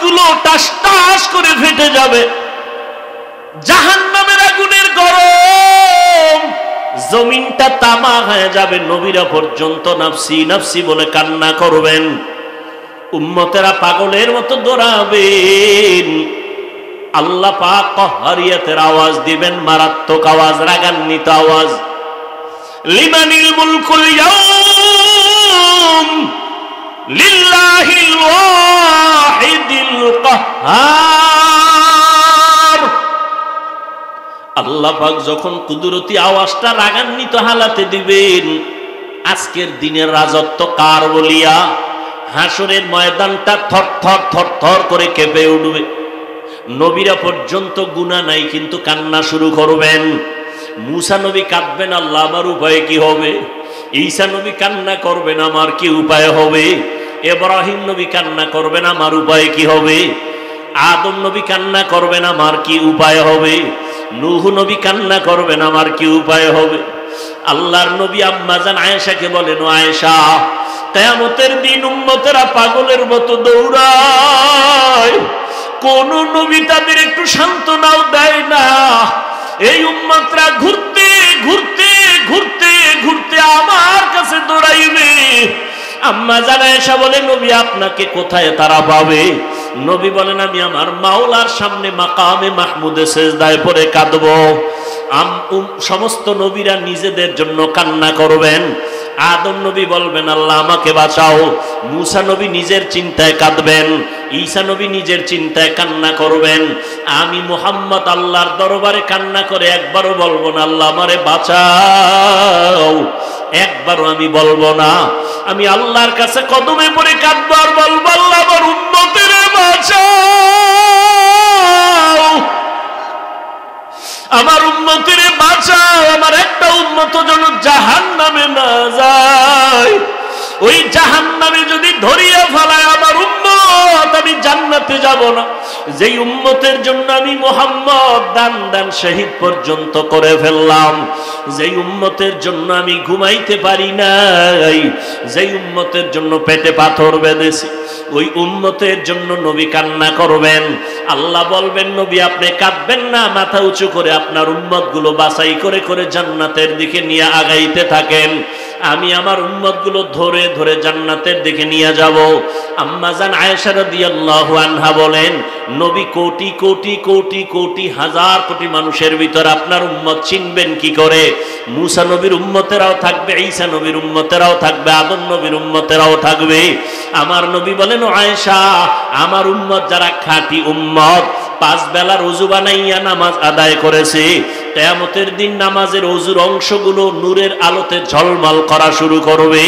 গুলো টাস টাস করে ফেটে যাবে, জাহান্নামের আগুনের গরম, জমিনটা তামা হয়ে যাবে। নবীরা পর্যন্ত নাফসি নাফসি বলে কান্না করবেন, উম্মতেরা পাগলের মতো দৌড়াবেন। আল্লাহ পাক কহরিয়াতের আওয়াজ দিবেন, মারাত্মক আওয়াজ, রাগান্বিত আওয়াজ। লিমানিল মুলকুল ইয়াউম লিল্লাহিল ওয়াহিদিল কাহ্হার। আল্লাহ পাক যখন কুদরতি আওয়াজটা রাগান্বিত হালাতে দিবেন, আজকের দিনের রাজত্ব কার বলিয়া হাসরের ময়দানটা থরথর থরথর করে কেঁপে উঠবে। নবীরা পর্যন্ত গুনাহ নাই কিন্তু কান্না শুরু করবেন। মুসা নবী কাঁদবেন, আল্লাহ আমার উপায় কি হবে? ঈসা নবী কান্না করবেন, আমার কি উপায় হবে? ইব্রাহিম নবী কান্না করবেন, আমার উপায় কি হবে? আদম নবী কান্না করবেন, আমার কি উপায় হবে? নূহ নবী কান্না করবেন, আমার কি উপায় হবে? আল্লাহর নবী আম্মা জান আয়েশাকে বলেন, ও আয়েশা, কিয়ামতের দিন উম্মতেরা পাগলের মতো দৌড়ায়, কোন নবী তাদের একটু সান্ত্বনাও দেয় না। এই উম্মতরা ঘুরতে ঘুরতে ঘুরতে ঘুরতে আমার কাছে দৌড়াইবে। আম্মা জান আয়েশা বলে, নবী আপনাকে কোথায় তারা পাবে? নবী বলেন, আমি আমার মাওলার সামনে মাকামে মাহমুদে সেজদায় পড়ে কাঁদবো। সমস্ত নবীরা নিজেদের জন্য কান্না করবেন। আদম নবী বলবেন, আল্লাহ আমাকে বাঁচাও। মুসা নবী নিজের চিন্তায় কাঁদবেন, ঈসা নবী নিজের চিন্তায় কান্না করবেন। আমি মুহাম্মদ আল্লাহর দরবারে কান্না করে একবারও বলবো না, আল্লাহ আমারে বাঁচাও, একবারও আমি বলবো না। আমি আল্লাহর কাছে কদমে পড়ে কাঁদবো আর বলবো, আল্লাহ আমার উম্মতের বাঁচাও, আমার উম্মতের বাঁচাও, আমার একটা উম্মত যেন জাহান্নামে না যায়। ওই জাহান্নামে যদি ধরিয়া ফেলায় আমার উম্মত, আমি জান্নাতে যাব না। যেই উম্মতের জন্য আমি মুহাম্মদ দান দান শহীদ পর্যন্ত করে ফেললাম, যেই উম্মতের জন্য আমি ঘুমাইতে পারি নাই, যেই উম্মতের জন্য পেটে পাথর বেঁধেছি, ওই উম্মতের জন্য নবী কান্না করবেন। আল্লাহ বলবেন, নবী আপনি কাঁদবেন না, মাথা উঁচু করে আপনার উম্মত গুলো বাছাই করে করে জান্নাতের দিকে নিয়ে আগাইতে থাকেন। আমি আমার উম্মত গুলো ধরে ধরে জান্নাতের দিকে নিয়ে যাব। আম্মা জান আয়েশা রাদিয়াল্লাহু আনহা বলেন, নবী কোটি কোটি কোটি কোটি হাজার কোটি মানুষের ভিতর আপনার উম্মত চিনবেন কি করে? মুসা নবীর উম্মতেরাও থাকবে, ঈসা নবীর উম্মতেরাও থাকবে, আদম নবীর উম্মতেরাও থাকবে। আমার নবী বলেন, ও আয়েশা, আমার উম্মত যারা খাঁটি উম্মত, 5 বেলার ওযু বানাইয়া নামাজ আদায় করেছে, কিয়ামতের দিন নামাজের ওযুর অংশগুলো নূরের আলোতে ঝলমল করা শুরু করবে।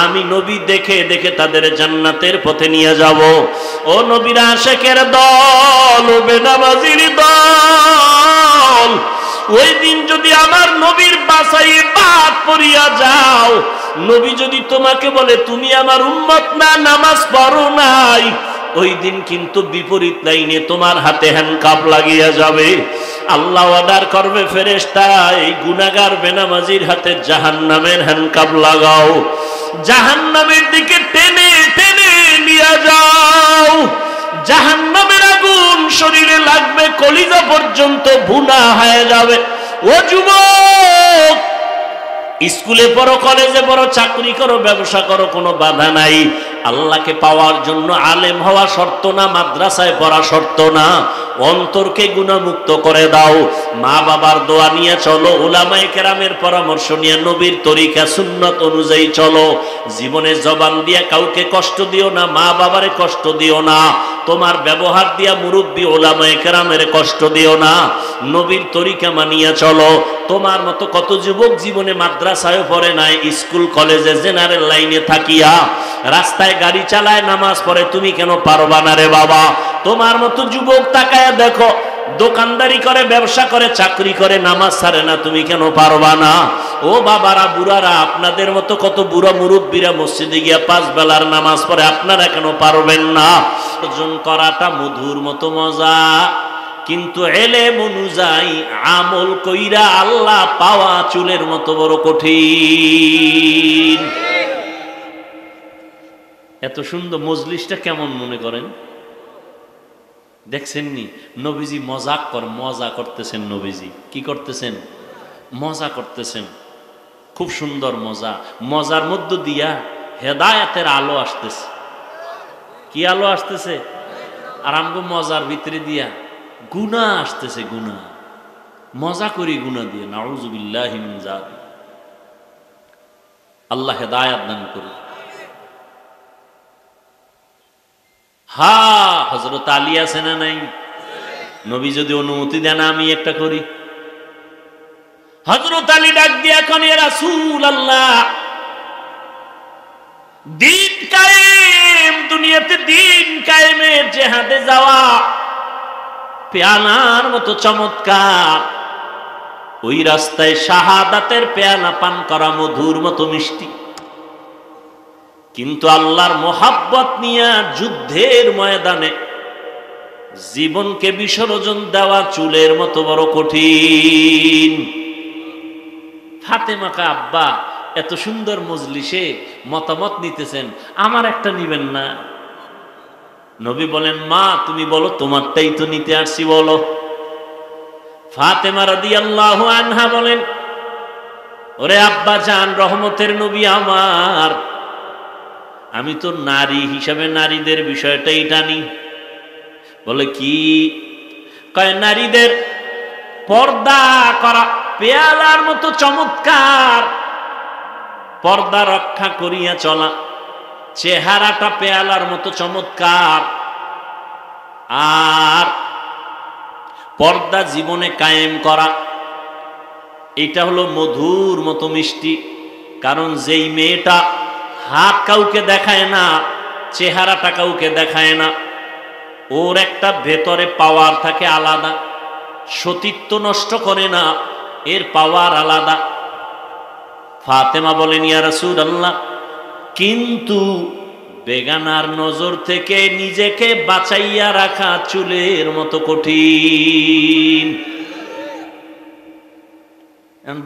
আমি নবী দেখে দেখে তাদের জান্নাতের পথে নিয়ে যাব। ও নবীর আশিকের দল, ও বেনামাজির দল, ওই দিন যদি আমার নবীর বাসায় বাদ পড়িয়া যাও, নবী যদি তোমাকে বলে তুমি আমার উম্মত না, নামাজ পড়ো নাই, ওই দিন কিন্তু বিপরীত লাইনে তোমার হাতে হ্যান্ডকাপ লাগিয়া যাবে। আল্লাহ অর্ডার করবে, ফেরেশতা এই গুনাহগার বেনামাজির হাতে জাহান্নামের হ্যান্ডকাপ লাগাও, জাহান্নামের দিকে টেনে টেনে নিয়ে যাও। জাহান্নামের আগুন শরীরে লাগবে, কলিজা পর্যন্ত ভুনা হয়ে যাবে। ও যুবক, স্কুলে পড়ো, কলেজে পড়ো, চাকরি করো, ব্যবসা করো, কোনো বাধা নাই। আল্লাহকে পাওয়ার জন্য আলেম হওয়া শর্ত না, মাদ্রাসায় পড়া শর্ত না। অন্তরকে গুনাহমুক্ত করে দাও, মা বাবার দোয়া নিয়ে চলো, উলামায়ে কেরামের পরামর্শ নিয়ে নবীর তরিকা সুন্নত অনুযায়ী চলো। জীবনে জবান দিয়া কাউকে কষ্ট দিও না, মা বাবারে কষ্ট দিও না, তোমার ব্যবহার দিয়া মুরব্বী উলামায়ে কেরামের কষ্ট দিও না। নবীর তরিকা মানিয়া চলো। তোমার মতো কত যুবক জীবনে মাদ্রাসায় পড়ে নাই, স্কুল কলেজে জেনারেল লাইনে থাকিয়া রাস্তায় গাড়ি চালায়, নামাজ পড়ে, তুমি কেন পারবা না রে বাবা? তোমার মতো যুবক তাকায়া দেখো, দোকানদারি করে, ব্যবসা করে, চাকরি করে, নামাজ ছাড়ে না, তুমি কেন পারবা না? ও বাবারা, বুড়ারা, আপনাদের মতো কত বুড়া মুরব্বীরা মসজিদে গিয়া 5 বেলার নামাজ পড়ে, আপনারা কেন পারবেন না? অর্জন করাটা মধুর মতো মজা, কিন্তু এলেম অনুযায়ী আমল কইরা আল্লাহ পাওয়া চুলের মতো বড় কঠিন। এত সুন্দর মজলিসটা কেমন মনে করেন? দেখছেন নি নবীজি মজা করতেছেন, নবীজি কি করতেছেন? মজা করতেছেন, খুব সুন্দর মজা। মজার মধ্য দিয়া হেদায়েতের আলো আসতেছে। কি আলো আসতেছে? আর আমগো মজার ভিতরে দিয়া গুনাহ আসতেছে, গুনাহ। মজা করি গুনাহ দিয়ে, নাউযুবিল্লাহি মিন যালিক। আল্লাহ হেদায়েত দান করুন। হযরত আলী আছে না নাই? নবী যদি অনুমতি দেন আমি একটা করি। হযরত আলী ডাক দিয়ে এখন, ইয়া রাসূলুল্লাহ, দিন কায়েম, দুনিয়াতে দিন কায়েমের জিহাদে যাওয়া পেয়ালার মতো চমৎকার, ওই রাস্তায় শাহাদাতের পেয়ালা পান করা মধুর মতো মিষ্টি, কিন্তু আল্লাহর মোহাব্বত নিয়ে যুদ্ধের ময়দানে জীবনকে বিসর্জন দেওয়া চুলের মতো বড় কঠিন। ফাতেমা কা আব্বা এত সুন্দর মজলিসে মতামত নিতেছেন, আমার একটা নিবেন না? নবী বলেন, মা তুমি বলো, তোমারটাই তো নিতে আসছি, বলো। ফাতেমা রাদিয়াল্লাহু আনহা বলেন, ওরে আব্বা জান, রহমতের নবী আমার, আমি তো নারী হিসাবে নারীদের বিষয়টাই টানি। বলে কি? কয় নারীদের পর্দা করা পেয়ালার মতো চমৎকার, পর্দা রক্ষা করিয়া চলা, চেহারাটা পেয়ালার মতো চমৎকার, আর পর্দা জীবনে কায়েম করা, এটা হলো মধুর মতো মিষ্টি। কারণ যেই মেয়েটা হাত কাউকে দেখায় না, চেহারাটা কাউকে দেখায় না, ওর একটা ভেতরে পাওয়ার থাকে আলাদা, সতীত্ব নষ্ট করে না, এর পাওয়ার আলাদা। ফাতেমা বলেন, ইয়া রাসূলুল্লাহ, কিন্তু বেগানার নজর থেকে নিজেকে বাঁচাইয়া রাখা চুলের মতো কঠিন।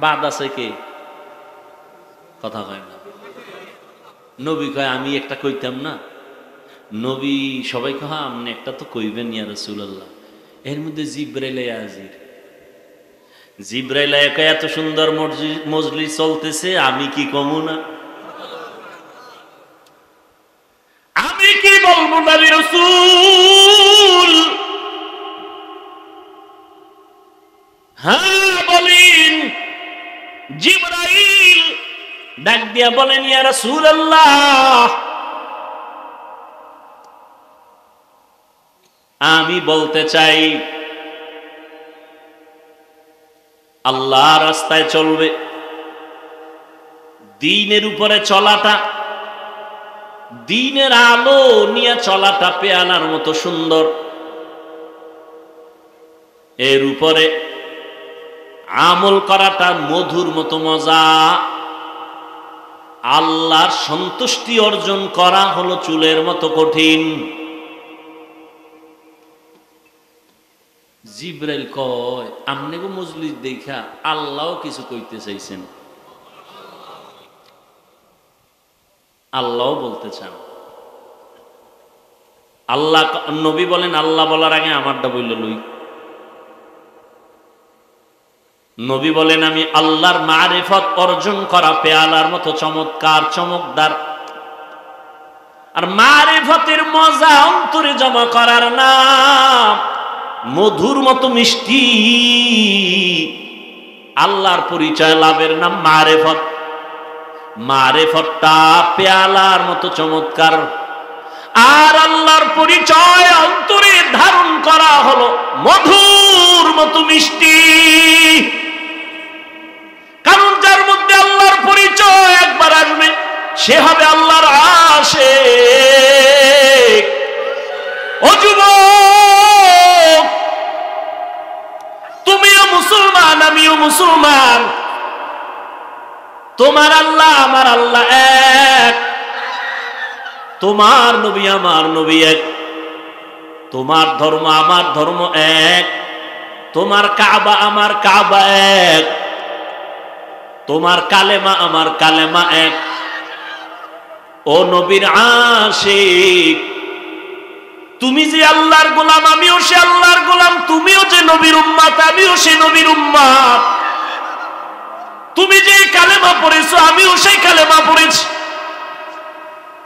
বাদ আছে কে? কথা কয় না। নবী কয়, আমি একটা কইতাম না? নবী সবাই কয়, আপনি একটা তো কইবেন ইয়া রাসূলুল্লাহ। এর মধ্যে জিবরাইল হাজির। জিবরাইল কয়, এত সুন্দর মজলিস চলতেছে, আমি কি কমু না? আমি কি বলবো নবী রাসূল? হ্যাঁ বলেন। জিবরাইল ডাক দিয়া বলেন, ইয়া রাসূলুল্লাহ, আমি বলতে চাই, আল্লাহ রাস্তায় চলবে, দ্বীনের উপরে চলাটা, দ্বীনের আলো নিয়ে চলাটা পেয়ালার মতো সুন্দর, এর উপরে আমল করাটা মধুর মতো মজা, আল্লাহর সন্তুষ্টি অর্জন করা হলো চুলের মতো কঠিন। জিবরাইল কয়, আমনে গো মজলিস দেখা আল্লাহও কিছু কইতে চাইছেন, আল্লাহও বলতে চান। আল্লাহ, নবী বলেন, আল্লাহ বলার আগে আমারটা বলল লই। নবী বলেন, আমি আল্লাহর মারিফত অর্জন করা পেয়ালার মতো চমৎকার, চমকদার, আর মারিফতের মজা অন্তরে জমা করার নাম মধুর মতো মিষ্টি। আল্লাহর পরিচয় লাভের নাম মারিফত। মারিফতটা পেয়ালার মতো চমৎকার, আর আল্লাহর পরিচয় অন্তরে ধারণ করা হলো মধুর মতো মিষ্টি। কারণ যার মধ্যে আল্লাহর পরিচয় একবার আসবে, সে হবে আল্লাহর আশিক। ও যুবক, তুমিও মুসলমান, আমিও মুসলমান, তোমার আল্লাহ আমার আল্লাহ এক, তোমার নবী আমার নবী এক, তোমার ধর্ম আমার ধর্ম এক, তোমার কাবা আমার কাবা এক, তোমার কালেমা আমার কালেমা এক। ও নবীর আশিক, তুমি যে আল্লাহর গোলাম, আমিও সে আল্লাহর গোলাম। তুমিও যে নবীর উম্মত, আমিও সে নবীর উম্মত। তুমি যে কালেমা পড়েছো, আমিও সেই কালেমা পড়েছি।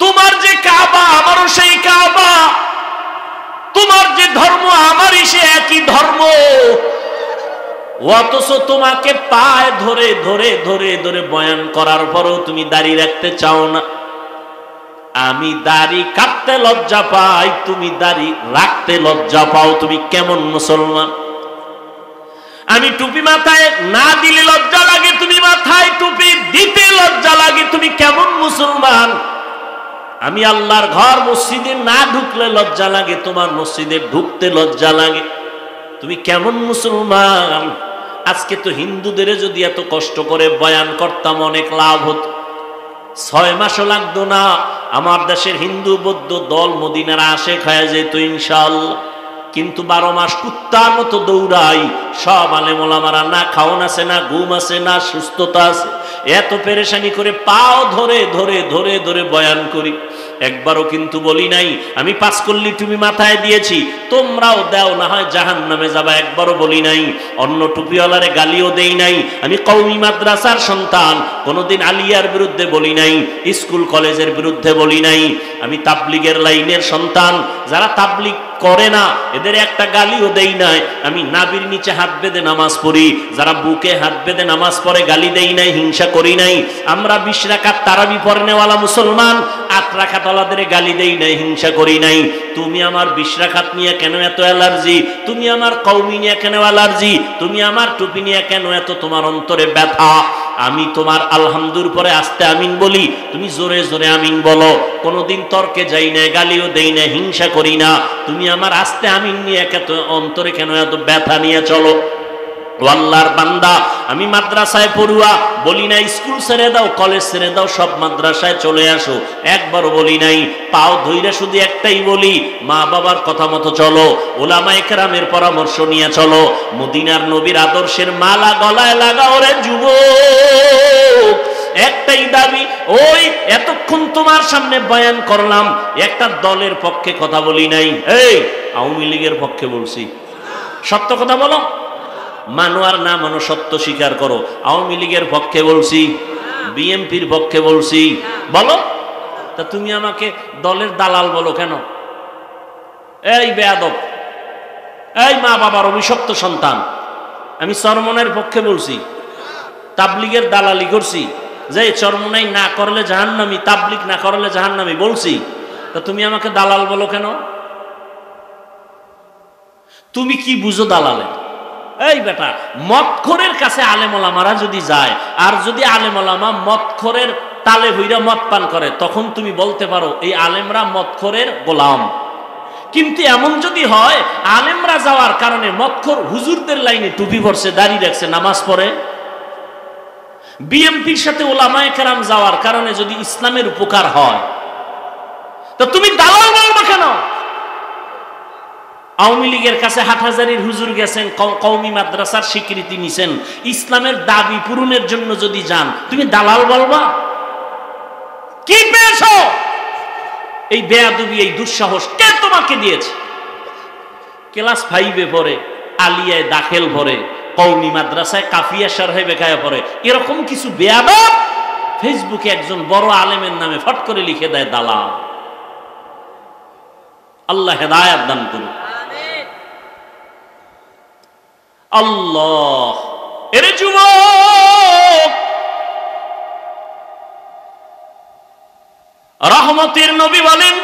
তোমার যে কাবা, আমারও সেই কাবা। তোমার যে ধর্ম, আমারই সে একই ধর্ম। অথচ তোমাকে পায়ে ধরে ধরে ধরে ধরে বয়ান করার পরেও তুমি দাড়ি রাখতে চাও না। আমি দাড়ি কাটতে লজ্জা পাই, তুমি দাড়ি রাখতে লজ্জা পাও। তুমি কেমন মুসলমান? আমি টুপি মাথায় না দিলে লজ্জা লাগে, তুমি মাথায় টুপি দিতে লজ্জা লাগে। তুমি কেমন মুসলমান? আমি আল্লাহর ঘর মসজিদে না ঢুকলে লজ্জা লাগে, তোমার মসজিদে ঢুকতে লজ্জা লাগে। তুমি কেমন মুসলমান? আজকে তো হিন্দুদের যদি এত কষ্ট করে বয়ান করতাম অনেক লাভ হতো। 6 মাসও লাগতো না, আমার দেশের হিন্দু বৌদ্ধ দল মদিনার আশেক হয়ে যেত ইনশাআল্লাহ। কিন্তু 12 মাস কুত্তার মতো দৌড়াই। সব আলেম ওলামারা না খাওন আছে, না ঘুম আছে, না সুস্থতা আছে। এত পেরেশানি করে পাও ধরে ধরে ধরে ধরে বয়ান করি। একবারও কিন্তু বলি নাই আমি 5 কল্লি টুপি মাথায় দিয়েছি, তোমরাও দাও, না হয় জাহান্নামে যাবা। একবারও বলি নাই। অন্য টুপিওয়ালারে গালিও দেই নাই। আমি কওমি মাদ্রাসার সন্তান, কোনোদিন আলিয়ার বিরুদ্ধে বলি নাই, স্কুল কলেজের বিরুদ্ধে বলি নাই। আমি তাবলিগের লাইনের সন্তান, যারা তাবলিগ করে না এদের একটা গালিও দেই নাই। আমি নাভির নিচে হাত বেঁধে নামাজ পড়ি, যারা বুকে হাত বেঁধে নামাজ পড়ে গালি দেই নাই, হিংসা করি নাই। আমরা 20 রাকাত তারাবি পড়নেওয়ালা মুসলমান, 8 রাকাত ওয়ালাদের গালি দেই নাই, হিংসা করি নাই। তুমি আমার 20 রাকাত নিয়ে কেন এত অ্যালার্জি? তুমি আমার কওমি নিয়ে কেন অ্যালার্জি? তুমি আমার টুপি নিয়ে কেন এত তোমার অন্তরে ব্যথা? আমি তোমার আলহামদুর পরে আস্তে আমিন বলি, তুমি জোরে জোরে আমিন বলো। কোনোদিন তর্কে যাই না, গালিও দেই না, হিংসা করি না। তুমি আমার আস্তে আমিন নিয়ে এত অন্তরে কেন এত ব্যথা নিয়ে চলো? আল্লাহর বান্দা, আমি মাদ্রাসায় পড়ুয়া, বলি নাই স্কুল ছেড়ে দাও, কলেজ ছেড়ে দাও, সব মাদ্রাসায় চলে আসো। একবারও বলি নাই। পাও ধইরা শুধু একটাই বলি, মা বাবার কথা মতো চলো, ওলামায়ে কেরামের পরামর্শ নিয়ে চলো, মদিনার নবীর আদর্শের মালা গলায় লাগাও রে যুবক। একটাই দাবি। ওই এতক্ষণ তোমার সামনে বয়ান করলাম, একটা দলের পক্ষে কথা বলি নাই। এই আওয়ামী লীগের পক্ষে বলছি। সত্য কথা বলো, মানো আর না মানো, সত্য স্বীকার করো। আওয়ামী লীগের পক্ষে বলছি, বিএনপির পক্ষে বলছি, বলো। তা তুমি আমাকে দলের দালাল বলো কেন? এই বেয়াদব, এই মা বাবার অভিশপ্ত সন্তান। আমি চরমনের পক্ষে বলছি, তাবলিগের দালালি করছি, যে চরমনাই না করলে জাহান্নামী, তাবলিগ না করলে জাহান্নামী বলছি। তা তুমি আমাকে দালাল বলো কেন? তুমি কি বুঝো দালালে? এই বেটা, মদখোরের কাছে আলেম ওলামারা যদি যায়, আর যদি আলেম ওলামা মদখোরের তালে হইরা মদ পান করে, তখন তুমি বলতে পারো এই আলেমরা মদখোরের গোলাম। কিন্তু এমন যদি হয় আলেমরা যাওয়ার কারণে মদখোর হুজুরদের লাইনে টুপি পরছে, দাড়ি রাখছে, নামাজ পড়ে, বিএমপির সাথে ওলামায়ে কেরাম যাওয়ার কারণে যদি ইসলামের উপকার হয়, তো তুমি দালাল বলবে কেন? আওয়ামী লীগের কাছে হাটহাজারীর হুজুর গেছেন, কওমি মাদ্রাসার স্বীকৃতি নিছেন, ইসলামের দাবি পূরণের জন্য যদি যান, তুমি দালাল বলবা? কি পেয়েছো? এই বেয়াদবি, এই দুঃসাহস কে তোমাকে দিয়েছে? ক্লাস 5-এ পড়ে, আলিয়ায় দাখিল পড়ে, কওমি মাদ্রাসায় কাফিয়া শারহে বেকায়া পড়ে, এরকম কিছু বেয়াদব ফেসবুকে একজন বড় আলেমের নামে ফট করে লিখে দেয় দালাল। আল্লাহ হেদায়েত দান করুন। আল্লাহ, এরে যুবক, রহমতের নবী বলেন,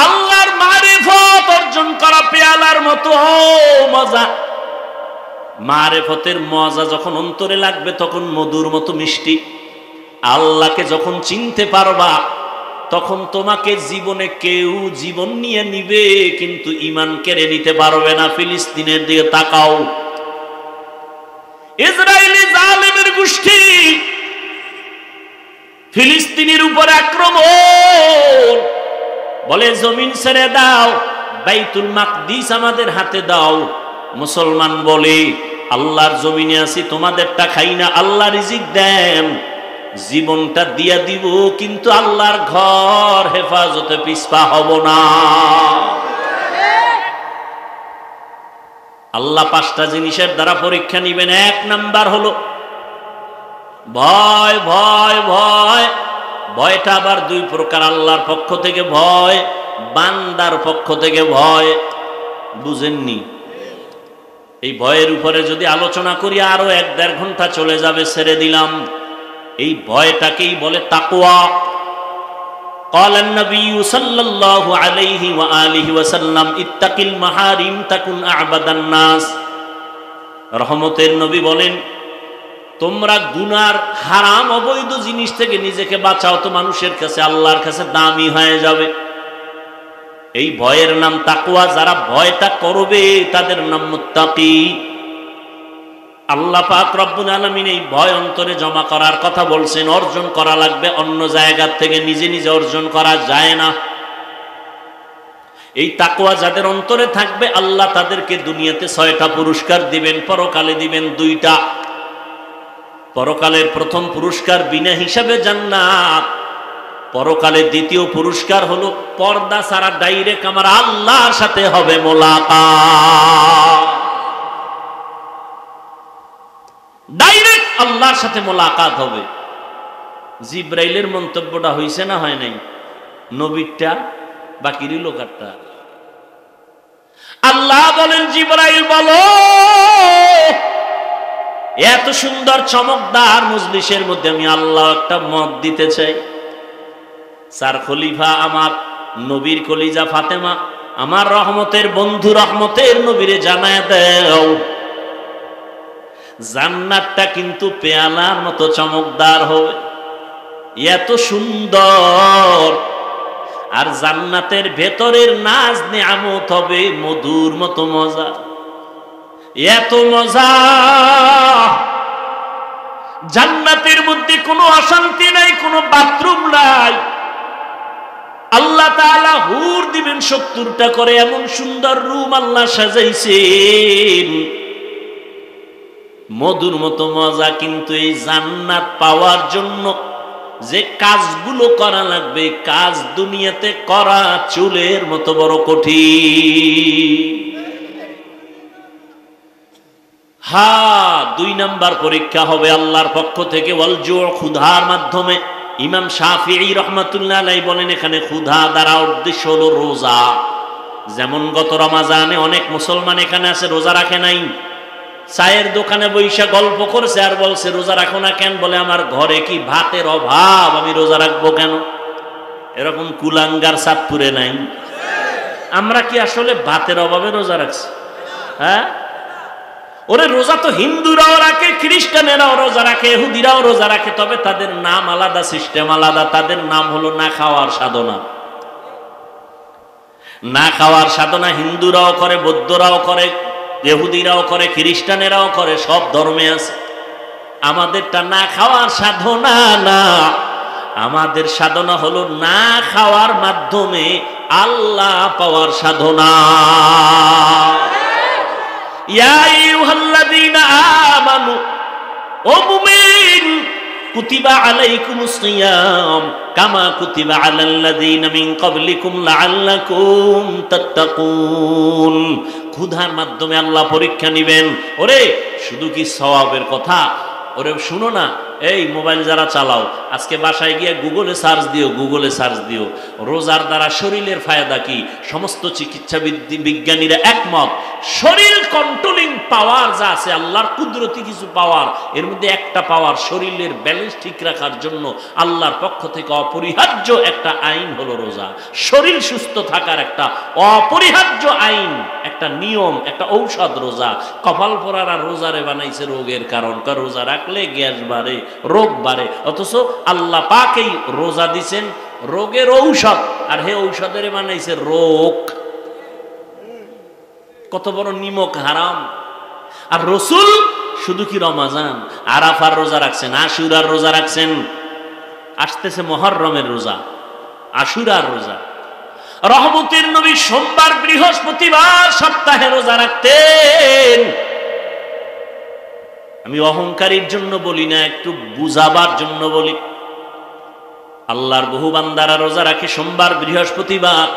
আল্লাহর মারিফত অর্জন করা পেয়ালার মতো মজা। মারিফতের মজা যখন অন্তরে লাগবে তখন মধুর মতো মিষ্টি। আল্লাহকে যখন চিনতে পারবা তখন তোমাকে জীবনে কেউ জীবন নিয়ে নিবে, কিন্তু ঈমান কেড়ে নিতে পারবে না। ফিলিস্তিনের দিকে তাকাও, ইসরায়েলি জালেমের গোষ্ঠী ফিলিস্তিনের উপর আক্রমণ, বলে জমিন ছেড়ে দাও, বাইতুল মাকদিস আমাদের হাতে দাও। মুসলমান বলে, আল্লাহর জমিনে আছি, তোমাদেরটা খাই না, আল্লাহ রিজিক দেন, জীবনটা দিয়া দিব, কিন্তু আল্লাহর ঘর হেফাজতে পিছপা হব না। আল্লাহ 5টা জিনিসের দ্বারা পরীক্ষা নিবেন। 1 নাম্বার হলো ভয়। ভয় ভয় ভয়টা আবার 2 প্রকার, আল্লাহর পক্ষ থেকে ভয়, বান্দার পক্ষ থেকে ভয়। বুঝেননি? এই ভয়ের উপরে যদি আলোচনা করি আরো 1-1.5 ঘন্টা চলে যাবে, ছেড়ে দিলাম। এই ভয়টাকেই বলে তাকওয়া। قال النبي صلى الله عليه وآله وسلم اتق المحارم تكن أعبد الناس। রহমতের নবী বলেন, তোমরা গুনার হারাম অবৈধ জিনিস থেকে নিজেকে বাঁচাও, তো মানুষের কাছে আল্লাহর কাছে দামি হয়ে যাবে। এই ভয়ের নাম তাকওয়া। যারা ভয়টা করবে তাদের নাম মুত্তাকি। আল্লাহ পাক রব্বুল আলামিন এই ভয় অন্তরে জমা করার কথা বলছেন। অর্জন করা লাগবে, অন্য জায়গা থেকে নিজে নিজে অর্জন করা যায় না। এই তাকওয়া যাদের অন্তরে থাকবে আল্লাহ তাদেরকে দুনিয়াতে 6টা পুরস্কার দিবেন, পরকালে দিবেন 2টা। পরকালের প্রথম পুরস্কার বিনা হিসাবে জান্নাত। পরকালে দ্বিতীয় পুরস্কার হলো পর্দা ছাড়া ডাইরেক্ট আমার আল্লাহর সাথে হবে মোলাকাত। ডাইরেক্ট আল্লাহর সাথে মোলাকাত হবে। জিব্রাইলের মন্তব্যটা হইছে না হয় নাই? নবীরটা বাকির লোকারটা। আল্লাহ বলেন, জিব্রাইল বলো, এত সুন্দর চমকদার মজলিসের মধ্যে আমি আল্লাহ একটা মত দিতে চাই। 4 খলিফা আমার নবীর কলিজা ফাতেমা, আমার রহমতের বন্ধু রহমতের নবীরে জানায় দাও, জান্নাতটা কিন্তু পেয়ালার মতো চমকদার হবে, এত সুন্দর। আর জান্নাতের ভেতরের নাজ নিয়ামত হবে মধুর মতো মজা, এত মজা। জান্নাতের মধ্যে কোনো অশান্তি নাই, কোনো বাথরুম নাই। আল্লাহ তাআলা হুর দিবেন 70টা করে, এমন সুন্দর রুম আল্লাহ সাজাইছেন, মধুর মতো মজা। কিন্তু এই জান্নাত পাওয়ার জন্য যে কাজগুলো করা লাগবে, কাজ দুনিয়াতে করা চুলের মতো বড় কঠিন। হ্যাঁ, 2 নাম্বার পরীক্ষা হবে আল্লাহর পক্ষ থেকে ওয়াল জু', ক্ষুধার মাধ্যমে। ইমাম শাফিঈ রাহমাতুল্লাহ আলাইহি বলেন, এখানে ক্ষুধা দ্বারা উদ্দেশ্য হলো রোজা। যেমন গত রমাজানে অনেক মুসলমান এখানে আছে রোজা রাখে নাই, চায়ের দোকানে বৈশা গল্প করছে আর বলছে রোজা রাখো না কেন? বলে আমার ঘরে কি ভাতের অভাব, আমি রোজা রাখবো কেন? এরকম কুলাঙ্গার চাঁদপুরে নাই? আমরা কি আসলে ভাতের অভাবে রোজা রাখছি? হ্যাঁ, ওরে রোজা তো হিন্দুরাও রাখে, খ্রিস্টানেরাও রোজা রাখে, ইহুদিরাও রোজা রাখে, তবে তাদের নাম আলাদা, সিস্টেম আলাদা। তাদের নাম হলো না খাওয়ার সাধনা। না খাওয়ার সাধনা হিন্দুরাও করে, বৌদ্ধরাও করে, ইহুদিরাও করে, খ্রিস্টানেরাও করে, সব ধর্মে আছে। আমাদেরটা না খাওয়ার সাধনা না, আমাদের সাধনা হলো না খাওয়ার মাধ্যমে আল্লাহ পাওয়ার সাধনা। ইয়া আইয়ুহাল্লাযীনা আমানু, ও মুমিন, কুতিবা আলাইকুমুস সিয়াম কামা কুতিবা আলাল্লাযীনা মিন ক্বাবলিকুম লাআল্লাকুম তাত্তাকুন। ক্ষুধার মাধ্যমে আল্লাহ পরীক্ষা নিবেন। ওরে শুধু কি সওয়াবের কথা? ওরে শুনো না, এই মোবাইল যারা চালাও, আজকে বাসায় গিয়ে গুগলে সার্চ দিও, গুগলে সার্চ দিও রোজার দ্বারা শরীরের ফায়দা কি। সমস্ত চিকিৎসা বিজ্ঞানীরা একমত, শরীর কন্ট্রোলিং পাওয়ার যা আছে, আল্লাহর কুদরতি কিছু পাওয়ার, এর মধ্যে একটা পাওয়ার শরীরের ব্যালেন্স ঠিক রাখার জন্য আল্লাহর পক্ষ থেকে অপরিহার্য একটা আইন হলো রোজা। শরীর সুস্থ থাকার একটা অপরিহার্য আইন, একটা নিয়ম, একটা ঔষধ রোজা। কপাল পরারা রোজারে বানাইছে রোগের কারণ, কারণ রোজা রাখলে গ্যাস বাড়ে, রোগ বাড়ে, অথচ আল্লাহ পাক এই রোজা দিছেন রোগের ঔষধ, আর হে ঔষধের বানাইছে রোগ। কত বড় নিমক হারাম। আর রসুল শুধু কি রমাজান আরাফার রোজা রাখছেন, আশুরার রোজা রাখছেন, আসতেছে মুহররমের রোজা, আশুরার রোজা। রহমতের নবী সোমবার বৃহস্পতিবার সপ্তাহে রোজা রাখতেন। আমি অহংকারীর জন্য বলি না, একটু বুঝাবার জন্য বলি। আল্লাহর বহু বান্দারা রোজা রাখে সোমবার বৃহস্পতিবার।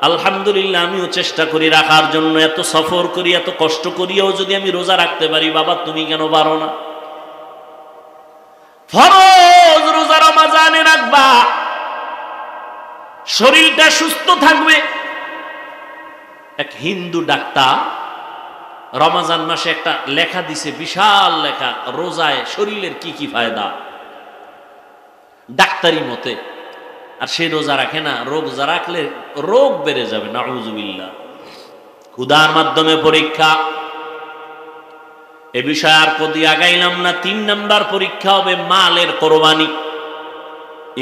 আলহামদুলিল্লাহ আমিও চেষ্টা করি রাখার জন্য, এত সফর করি, এত কষ্ট করিও যদি আমি রোজা রাখতে পারি, বাবা তুমি কেন পারো না? ফরজ রোজা রমজানে রাখবা, শরীরটা সুস্থ থাকবে। এক হিন্দু ডাক্তার রমজান মাসে একটা লেখা দিছে, বিশাল লেখা, রোজায় শরীরের কি কি ফায়দা ডাক্তারি মতে। আর সে রোজা রাখে না, রোজা রাখলে রোগ বেড়ে যাবে, নাউযুবিল্লাহ। ক্ষুধার মাধ্যমে পরীক্ষা, এ বিষয়ে আর কদি আগাইলাম না। 3 নাম্বার পরীক্ষা হবে মালের কোরবানি।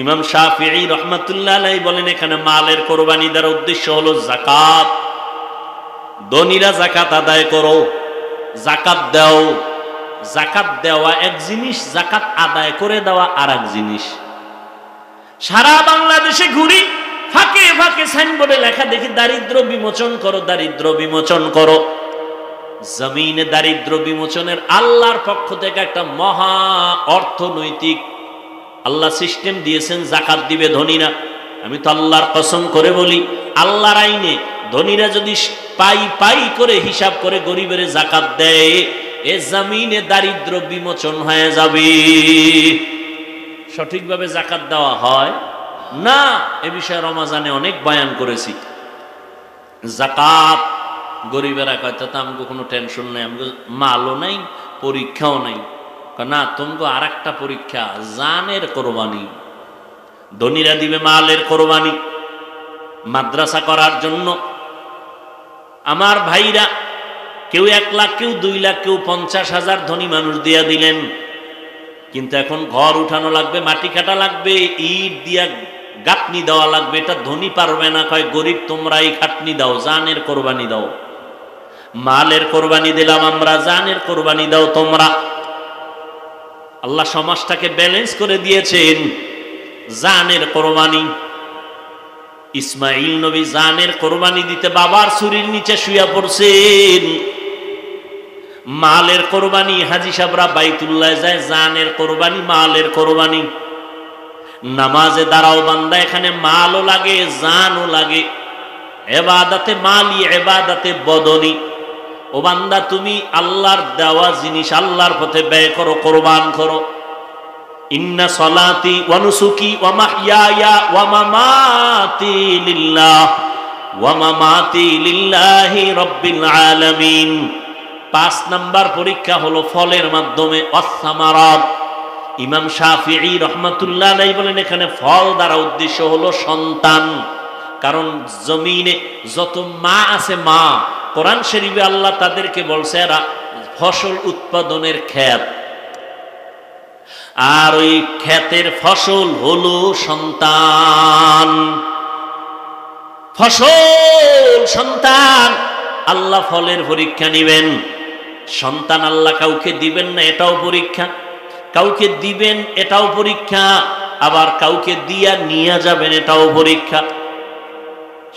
ইমাম শাফিঈ রাহমাতুল্লাহ আলাইহি বলেন, এখানে মালের কোরবানি দ্বারা উদ্দেশ্য হলো যাকাত। ধনীরা যাকাত আদায় করো, যাকাত দাও। যাকাত দেওয়া এক জিনিস, যাকাত আদায় করে দেওয়া আর এক জিনিস। সারা বাংলাদেশে ঘুরি, ফাঁকে ফাঁকে সাইনবোর্ডে লেখা দেখি দারিদ্র বিমোচন করো, দারিদ্র বিমোচন করো। জমিনে দারিদ্র বিমোচনের আল্লাহর পক্ষ থেকে একটা মহা অর্থনৈতিক আল্লাহ সিস্টেম দিয়েছেন, যাকাত দিবে ধনীরা। আমি তো আল্লাহর কসম করে বলি, আল্লাহর আইনে ধনীরা যদি পাই পাই করে হিসাব করে গরিবের যাকাত দেয়, এ জমিনে দারিদ্র বিমোচন হয়ে যাবে। সঠিকভাবে যাকাত দেওয়া হয় না, এ বিষয়ে রমজানে অনেক বয়ান করেছি। যাকাত গরিবেরা কয় তো আমাকে কোনো টেনশন নাই, আমাকে মালও নাই, পরীক্ষাও নাই। না, তোমাকে আর একটা পরীক্ষা, জানের কোরবানি। ধনীরা দিবে মালের কোরবানি মাদ্রাসা করার জন্য। আমার ভাইরা কেউ 1 লাখ, কেউ 2 লাখ, কেউ 50,000 ধনী মানুষ দিয়া দিলেন। কিন্তু এখন ঘর উঠানো লাগবে, মাটি কাটা লাগবে, ইট দিয়া গাঁথনি দেওয়া লাগবে, এটা ধনী পারবে না। কয় গরিব তোমরাই খাটনি দাও, জানের কোরবানি দাও। মালের কোরবানি দিলাম আমরা, জানের কোরবানি দাও তোমরা। আল্লাহ সমাজটাকে ব্যালেন্স করে দিয়েছেন। জানের কোরবানি, ইসমাইল নবী জানের কোরবানি দিতে বাবার ছুরির নিচে শুয়ে পড়ছেন। মালের কোরবানি, হাজি সাহেবরা বাইতুল্লাহ যায়, জানের কোরবানি, মালের কোরবানি। নামাজে দাঁড়াও বান্দা, এখানে মালও লাগে, জানও লাগে। ইবাদতে মালি, ইবাদতে বদনি। ও বান্দা, তুমি আল্লাহর দেওয়া জিনিস আল্লাহর পথে ব্যয় করো, কোরবান করো। ইন্না সলাতি ওয়া নুসুকি ওয়া মাহইয়ায়া ওয়া মামাতি লিল্লাহ ওয়া মামাতি লিল্লাহি রাব্বিল আলামিন। 5 নাম্বার পরীক্ষা হলো ফলের মাধ্যমে, আস-সামারাত। ইমাম শাফিঈ রাহমাতুল্লাহ আলাইহি বলেন, এখানে ফল দ্বারা উদ্দেশ্য হলো সন্তান। কারণ জমিনে যত মা আছে, মা, কোরআন শরীফে আল্লাহ তাদেরকে বলছে এরা ফসল উৎপাদনের ক্ষেত, আর ওই ক্ষেতের ফসল হলো সন্তান। ফসল সন্তান, আল্লাহ ফলের পরীক্ষা নিবেন। সন্তান আল্লাহ কাউকে দিবেন না, এটাও পরীক্ষা। কাউকে দিবেন, এটাও পরীক্ষা। আবার কাউকে দিয়া নিয়ে যাবেন, এটাও পরীক্ষা।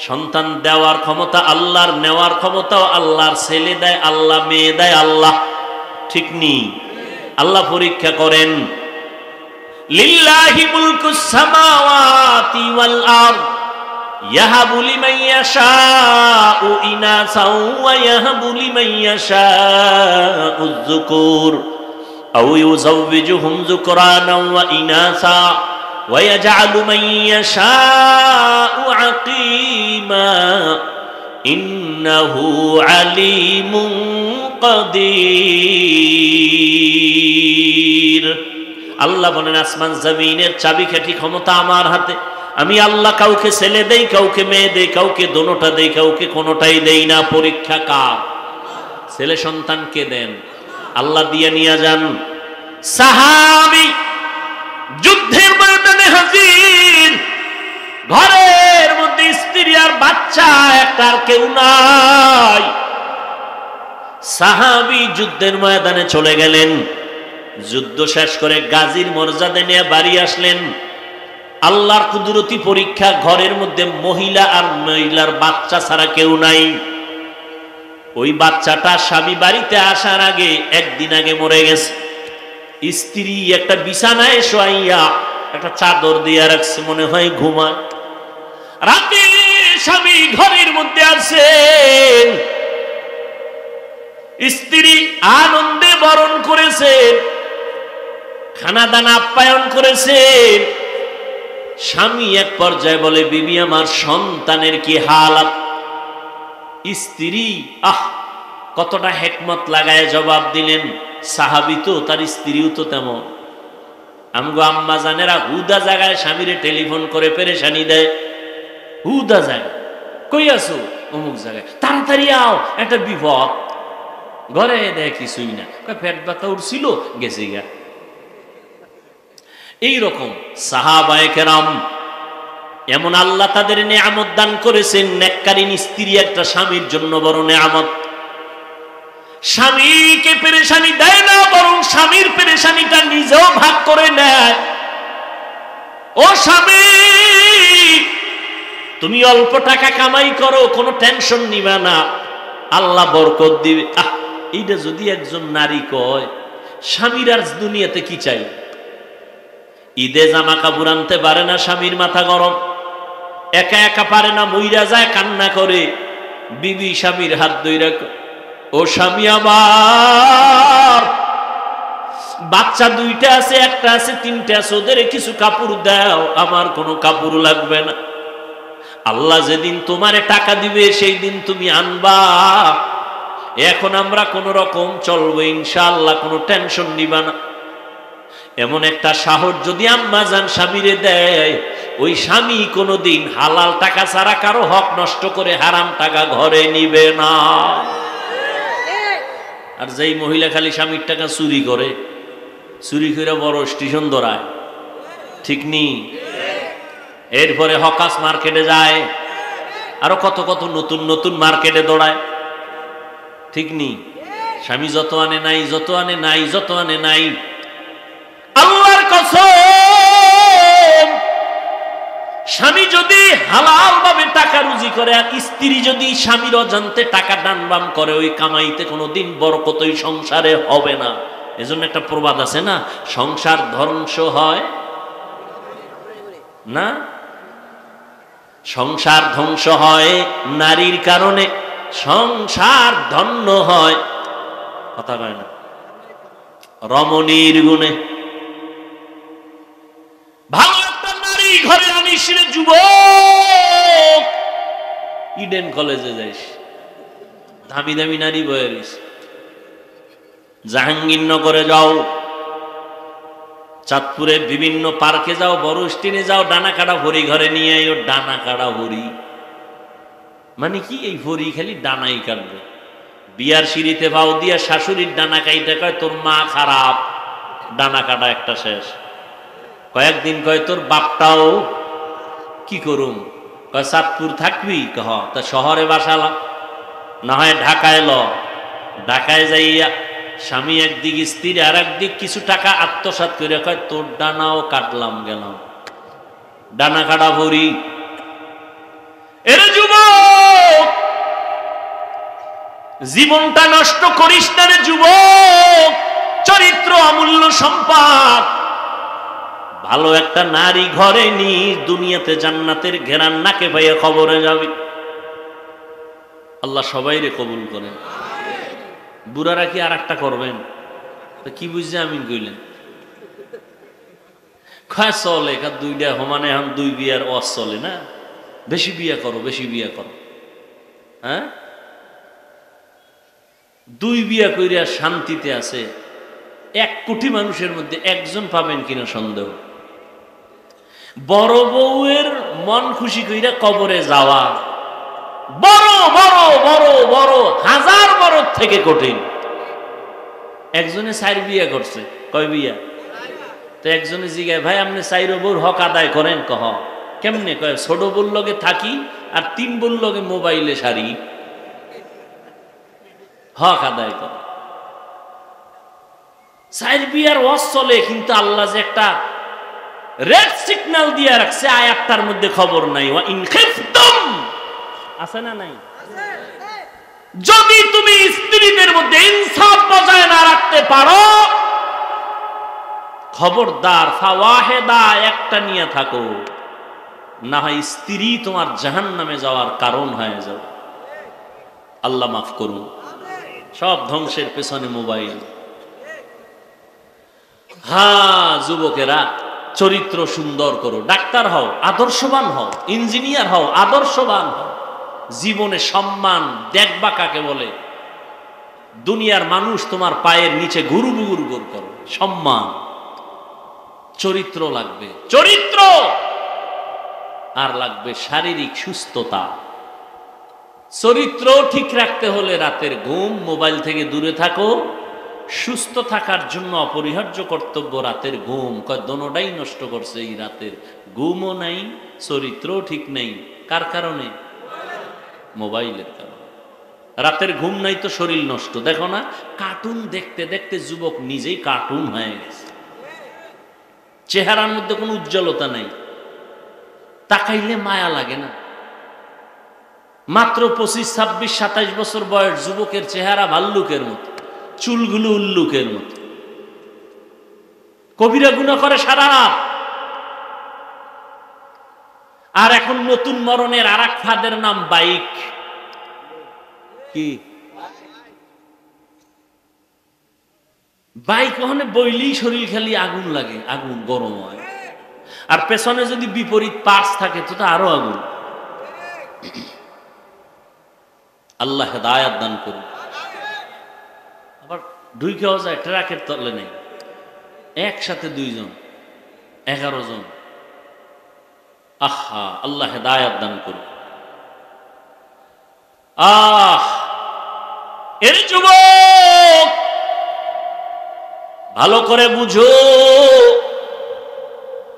সন্তান দেওয়ার ক্ষমতা আল্লাহর, নেওয়ার ক্ষমতাও আল্লাহর। ছেলে দেয় আল্লাহ, মেয়ে দেয় আল্লাহ, ঠিক নেই? আল্লাহ পরীক্ষা করেন। লিল্লাহি মুলকুস সামাওয়াতি ওয়াল আরদ ইয়াহাবু লিমান ইয়াশাউ ইনাসাও ওয়া ইয়াহাবু লিমান ইয়াশাউ যুকুর আও ইউযাওবিজুহুম যুকরানাও ওয়া ইনাসা ওয়া ইয়াজআলু মান ইয়াশাউ আকিমা ইন্নাহু আলিমুন কাদির। আল্লাহ বলেন, আসমান জমিনের চাবিকাঠি ক্ষমতা আমার হাতে। আমি আল্লাহ কাউকে ছেলে দেই, কাউকে মেয়ে দেই, কাউকে দোনোটা দেই, কাউকে কোনোটাই দেই না। পরীক্ষা কার? ছেলে সন্তানকে দেন, আল্লাহ দিয়ে নিয়ে যান। সাহাবী যুদ্ধের ময়দানে হাজির, ঘরের মধ্যে স্ত্রী আর বাচ্চা, একটার কেউ নাই। সাহাবী যুদ্ধের ময়দানে চলে গেলেন। যুদ্ধ শেষ করে গাজীর মর্যাদা নিয়ে বাড়ি আসলেন। আল্লাহর কুদরতি পরীক্ষা, ঘরের মধ্যে মহিলা আর মহিলার বাচ্চা ছাড়া কেউ নাই। ওই বাচ্চাটা স্বামী বাড়িতে আসার আগে, একদিন আগে মরে গেছে। স্ত্রী একটা বিছানায় শোয়াইয়া একটা চাদর দিয়ে রাখছে, মনে হয় ঘুমায়। রাতে স্বামী ঘরের মধ্যে আছেন, স্ত্রী আনন্দে বরণ করেছেন, খানা দানা আপ্যায়ন করেছেন। স্বামী এক পর্যায়ে বলে, বিবি আমার সন্তানের কি হালাত? স্ত্রী কতটা হেকমত লাগায় জবাব দিলেন, সাহাবী তো, তার স্ত্রীও তো তেমন। আমগো আম্মা জানেরা হুদা জায়গায় স্বামীরে টেলিফোন করে পেরেশানি দেয়। হুদা জায়গা, কই আছো? অমুক জায়গায়, তাড়াতাড়ি আও, একটা বিপদ। ঘরে দেয় কিছুই না, পেট ব্যথা উঠছিল, গেছে গা। এইরকম সাহাবায়ে কেরাম, এমন আল্লাহ তাদের নেয়ামত দান করেছেন। নেককারিন স্ত্রী একটা স্বামীর জন্য বড় নেয়ামত। স্বামীকে পেরেশানি দেয় না, বরং স্বামীর পেরেশানিটা নিজেও ভাগ করে নেয়। ও স্বামী, তুমি অল্প টাকা কামাই করো, কোনো টেনশন নিবে না, আল্লাহ বরকত দিবে। এইটা যদি একজন নারী কয়, স্বামীর আর দুনিয়াতে কি চাই? ঈদে জামা কাপড় আনতে পারে না, স্বামীর মাথা গরম, একা একা পারে না, মইরা যায়, কান্না করে। বিবি স্বামীর হাত ধইরা, ও স্বামী আমার, বাচ্চা দুইটা আছে, একটা আছে, তিনটা আছে, ওদের কিছু কাপড় দাও, আমার কোনো কাপড় লাগবে না। আল্লাহ যেদিন তোমারে টাকা দিবে সেই দিন তুমি আনবা। এখন আমরা কোন রকম চলবো ইনশাআল্লাহ, কোনো টেনশন নিবা না। এমন একটা সাহস যদি আম্মা জান স্বামীরে দেয়, ওই স্বামী কোনোদিন হালাল টাকা ছাড়া কারো হক নষ্ট করে হারাম টাকা ঘরে নিবে না। আর যেই মহিলা খালি স্বামীর টাকা চুরি করে, চুরি করে বড় স্টেশন ধরায়, ঠিক নি? এরপরে হকাস মার্কেটে যায়, আরো কত কত নতুন নতুন মার্কেটে দৌড়ায়, ঠিক নি? স্বামী যত আনে নাই, যত আনে নাই, যত আনে নাই। আল্লাহর কসম, স্বামী যদি হালাল ভাবে টাকা রুজি করে, আর স্ত্রী যদি স্বামীর অজান্তে টাকা ডানবাম করে, ওই কামাইতে কোনোদিন বরকত ওই সংসারে হবে না। এজন্য একটা প্রবাদ আছে না, সংসার ধ্বংস হয় না, সংসার ধ্বংস হয় নারীর কারণে, সংসার ধন্য হয়, কথা কয় না, রমণীর গুণে। ভালো একটা নারী ঘরে আনিস রে যুবক, ইডেন কলেজে যাইস, দামি দামি নারী বয়ে দিস, জাহাঙ্গীরনগরে যাও, চাঁদপুরের বিভিন্ন পার্কে যাও, বড় স্টিনে যাও, ডানা কাটা ভরি ঘরে নিয়ে আইও। ডানা কাটা ভরি মানে কি? এই ভরি খালি ডানাই কাটবে। বিয়ার সিঁড়িতে ভাও দিয়া শাশুড়ির ডানা কাইটা কয়, তোর মা খারাপ, ডানা কাটা একটা শেষ। কয়েকদিন কয়, তোর বাপটাও কি করুম? কয়, চাঁদপুর থাকবি? কহ তা শহরে বাসালা, না হয় ঢাকায় ল। ঢাকায় যাইয়া স্বামী একদিক, স্ত্রী আর একদিক, কিছু টাকা আত্মসাৎ করে কয়, তোর ডানাও কাটলাম গেলাম, ডানা কাটা ভরি। এর যুবক, জীবনটা নষ্ট করিস না রে যুবক, চরিত্র অমূল্য সম্পদ। ভালো একটা নারী ঘরে নি, দুনিয়াতে জান্নাতের ঘেরান নাকে পাইয়া খবরে যাবি। আল্লাহ সবাইরে কবুল করেন। বুড়ারা কি আর একটা করবেন? কি বুঝছে আমিন কইলেন? খায় চলে দুইটা সমানে, এখন দুই বিয়ার অস চলে না, বেশি বিয়া করো, বেশি বিয়া করো। হ্যাঁ, দুই বিয়া কইরা শান্তিতে আছে 1 কোটি মানুষের মধ্যে একজন পাবেন কিনা সন্দেহ। বড় বউয়ের মন খুশি কইরা কবরে যাওয়া বড় বড় বড় বড় হাজার বড় থেকে কঠিন। একজনে 4 বিয়া করছে, কয় বিয়া? তো একজনে জিগায়, ভাই আপনি 4 বউর হক আদায় করেন? কহ কেমনে? কয়, ছোট বউর লগে থাকি আর 3 বউর লগে মোবাইলে সারি, হক আদায় কর। 4 বিয়ার ওয়াজ চলে, কিন্তু আল্লাহ যে একটা রেড সিগন্যাল দিয়ে রাখছে, আয়াতটার মধ্যে খবর নাই। ওয়া ইন খিফতুম, আছে না নাই? যদি তুমি স্ত্রীদের মধ্যে ইনসাফ বজায় না রাখতে পারো, খবরদার ফাওয়াহেদা, একটা নিয়ে থাকো। না হয় স্ত্রী তোমার জাহান্নামে যাওয়ার কারণ হয়ে যাবে। আল্লাহ মাফ করুন। সব ধ্বংসের পেছনে মোবাইল। হ্যাঁ যুবকেরা, চরিত্র সুন্দর করো, ডাক্তার হও, আদর্শবান হও, ইঞ্জিনিয়ার হও, আদর্শবান হও, জীবনে সম্মান দেখবা কাকে বলে। দুনিয়ার মানুষ তোমার পায়ের নিচে গুরু গুরু গুর করো, সম্মান। চরিত্র লাগবে, চরিত্র। আর লাগবে শারীরিক সুস্থতা। চরিত্র ঠিক রাখতে হলে রাতের ঘুম, মোবাইল থেকে দূরে থাকো। সুস্থ থাকার জন্য অপরিহার্য কর্তব্য রাতের ঘুম। দোনোটাই নষ্ট করছে এই রাতের ঘুমও নাই, চরিত্রও ঠিক নেই। কার কারণে? মোবাইলের কারণে। রাতের ঘুম নাই তো শরীর নষ্ট। দেখো না, কার্টুন দেখতে দেখতে যুবক নিজেই কার্টুন হয়ে গেছে। চেহারার মধ্যে কোনো উজ্জ্বলতা নেই, তাকাইলে মায়া লাগে না। মাত্র 25, 26, 27 বছর বয়স যুবকের চেহারা ভাল্লুকের মতো, চুলগুলো উল্লুকের মতো। কবিরা গুনাহ করে সারা রাত। আর এখন নতুন মরণের আর এক ফাঁদের নাম বাইক। কি বাইক? ওখানে বইলেই শরীর খালি আগুন লাগে, আগুন গরম হয়। আর পেছনে যদি বিপরীত পার্স থাকে তো আরো আগুন। আল্লাহ হেদায়াত দান করুন। আবার ঢুকেও যায় ট্রাকের তলে নেই, একসাথে 2 জন, 11 জন। আহা, আল্লাহ হেদায়াত দান করুন। এর যুবক ভালো করে বুঝো,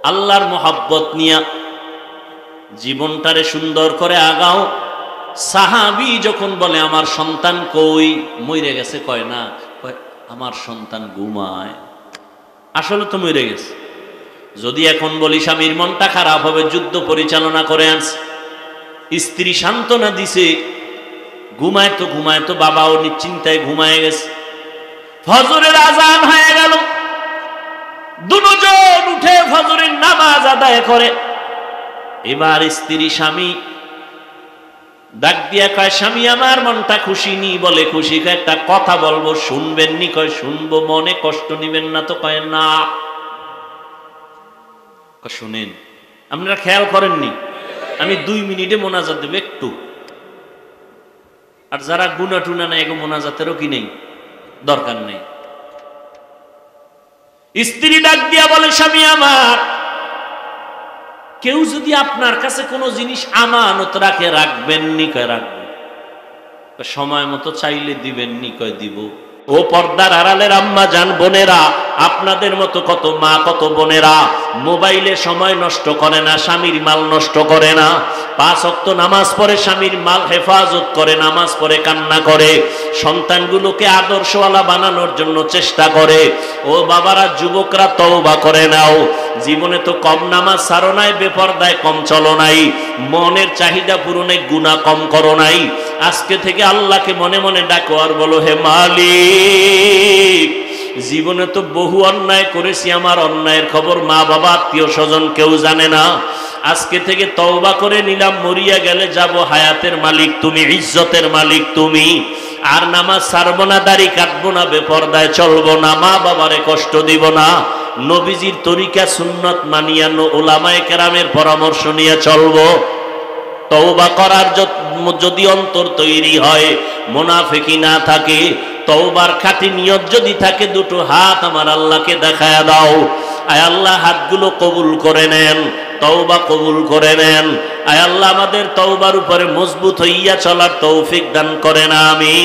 আল্লাহর মোহাব্বত নিয়া জীবনটারে সুন্দর করে আগাও। সাহাবী যখন বলে আমার সন্তান কই, মরে গেছে, কয় না, কয় আমার সন্তান ঘুমায়। আসলে তো মরে গেছে। যদি এখন বলি স্বামীর মনটা খারাপ হবে, যুদ্ধ পরিচালনা করে আনছে, স্ত্রী সান্ত্বনা দিছে, ঘুমায় তো বাবাও নিশ্চিন্তায় ঘুমায় গেছে। ফজরের আজান হয়ে গেল, দুজন উঠে ফজরের নামাজ আদায় করে। এবার স্ত্রী স্বামী ডাক দিয়া কয়, স্বামী আমার মনটা খুশি নি। বলে খুশি? একটা কথা বলবো, শুনবেন নি? কয় শুনবো। মনে কষ্ট নিবেন না তো? কয় না। শুনেন, আপনারা খেয়াল করেননি, আমি 2 মিনিটে মোনাজাত দেব একটু। আর যারা গুনা টুনা নেই, এগো মোনাজাতেরও কি নেই, দরকার নেই। স্ত্রী ডাক দিয়া বলে, স্বামী আমার, কেউ যদি আপনার কাছে কোনো জিনিস আমানত রাখে, রাখবেন নি? কয় রাখবেন। সময় মতো চাইলে দিবেন নি? কয় দিব। ও পর্দার আড়ালের আম্মা জান, বোনেরা, আপনাদের মতো কত মা, কত বোনেরা মোবাইলে সময় নষ্ট করে না, স্বামীর মাল নষ্ট করে না। 5 ওয়াক্ত নামাজ পড়ে, স্বামীর মাল হেফাজত করে, নামাজ পড়ে কান্না করে, সন্তানগুলোকে আদর্শওয়ালা বানানোর জন্য চেষ্টা করে। ও বাবারা, যুবকরা তওবা করে নাও। জীবনে তো কম নামাজ ছাড়ো নাই, বেপরদায় কম চলো নাই, মনের চাহিদা পূরণে গুনাহ কম করো নাই। আজকে থেকে আল্লাহকে মনে মনে ডাকো আর বলো, হে মালিক, জীবনে তো বহু অন্যায় করেছি, আমার অন্যায়ের খবর মা বাবা আত্মীয় স্বজন কেউ জানে না। আজকে থেকে তওবা করে নিলাম, মরিয়া গেলে যাব, হায়াতের মালিক তুমি, ইজ্জতের মালিক তুমি। আর নামাজ ছাড়বো না, দাড়ি কাটবো না, বেপরদায় চলবো না, মা বাবারে কষ্ট দিব না, নবীজির তরিকা সুন্নত মানিয়ানো, ওলামায়ে কেরামের পরামর্শ নিয়ে চলবো। তওবা করার যদি অন্তর তৈরি হয়, মুনাফিকি না থাকে, তওবার খাঁটি নিয়ত যদি থাকে, 2টো হাত আমার আল্লাহকে দেখায়া দাও। আয় আল্লাহ, হাতগুলো কবুল করে নেন, তওবা কবুল করে নেন। আয় আল্লাহ, আমাদের তওবার উপরে মজবুত হইয়া চলার তৌফিক দান করেন, আমিন।